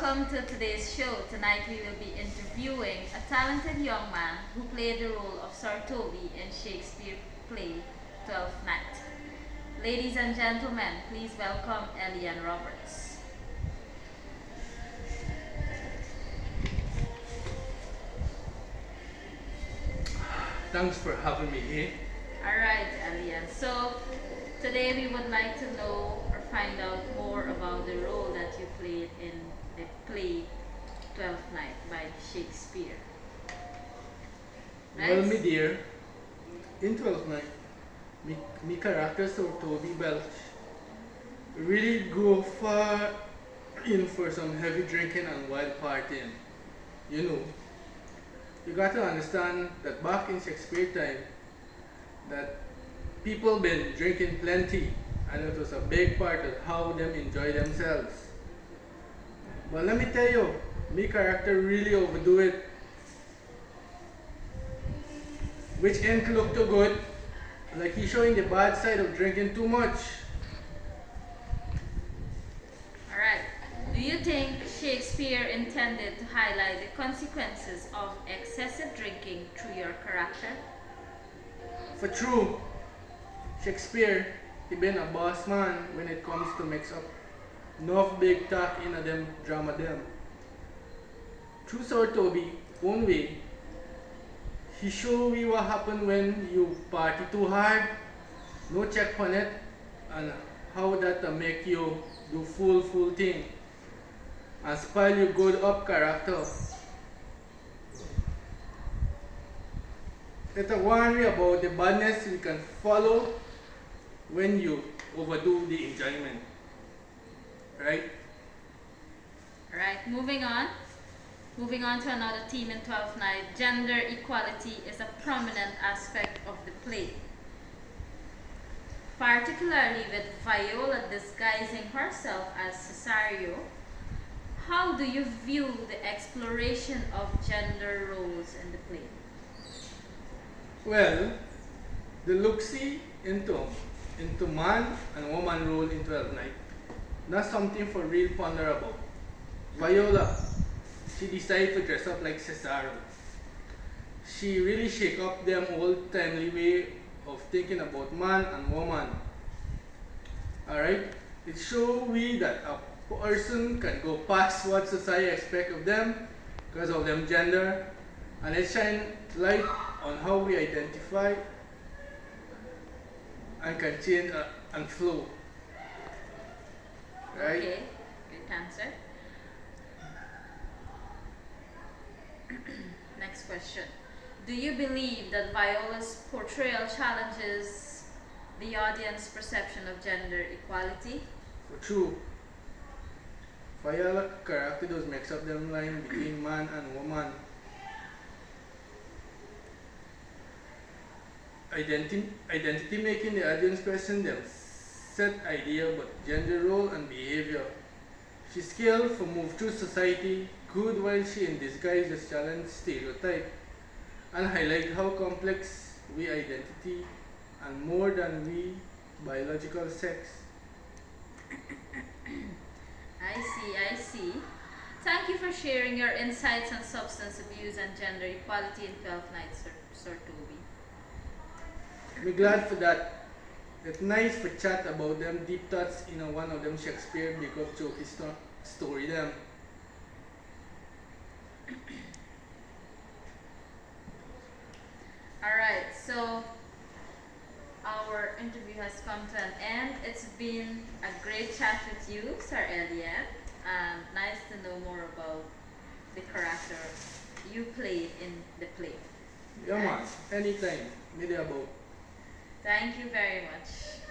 welcome to today's show. Tonight we will be interviewing a talented young man who played the role of Sir Toby in Shakespeare play Twelfth Night. Ladies and gentlemen, please welcome Elian Roberts. Thanks for having me here. Alright, Elian. So today we would like to know or find out more about the role that you played in the play Twelfth Night by Shakespeare. Well, Right? me dear, in 12th night, me character so Toby Belch really go far in for some heavy drinking and wild partying. You know, you got to understand that back in Shakespeare time, that people been drinking plenty, and it was a big part of how them enjoy themselves. But let me tell you, me character really overdo it, which ain't look too good. Like he's showing the bad side of drinking too much. Alright. Do you think Shakespeare intended to highlight the consequences of excessive drinking through your character? For true, Shakespeare, he been a boss man when it comes to mix up enough big talk in a them drama them. True Sir Toby, one way, he show we what happen when you party too hard, no check on it, and how that make you do full thing and spoil your good up character. It's a worry about the badness we can follow when you overdo the enjoyment. Right? Alright, moving on. Moving on to another theme in Twelfth Night. Gender equality is a prominent aspect of the play. Particularly with Viola disguising herself as Cesario, how do you view the exploration of gender roles in the play? Well, the look-see into man and woman role in 12 night, not something for real ponder about. Viola, she decided to dress up like Cesaro. She really shake up them old timely way of thinking about man and woman. Alright? It show we that a person can go past what society expect of them because of them gender, and it shine light on how we identify and can change and flow. Right? Okay, good answer. Next question. Do you believe that Viola's portrayal challenges the audience perception of gender equality? For true. Viola character does mix up them line between man and woman. Identity making the audience question them set idea about gender role and behavior. She skilled for move through society good while she in disguise just challenge stereotype and highlight how complex we identity and more than we biological sex. I see. Thank you for sharing your insights on substance abuse and gender equality in 12th Night, Sir Toby. Me glad for that. It's nice for chat about them deep thoughts in a one of them Shakespeare big up joke story them. Alright, so our interview has come to an end. It's been a great chat with you, Sir Elian. Nice to know more about the character you played in the play. Yeah man, anytime. Me there about. Thank you very much.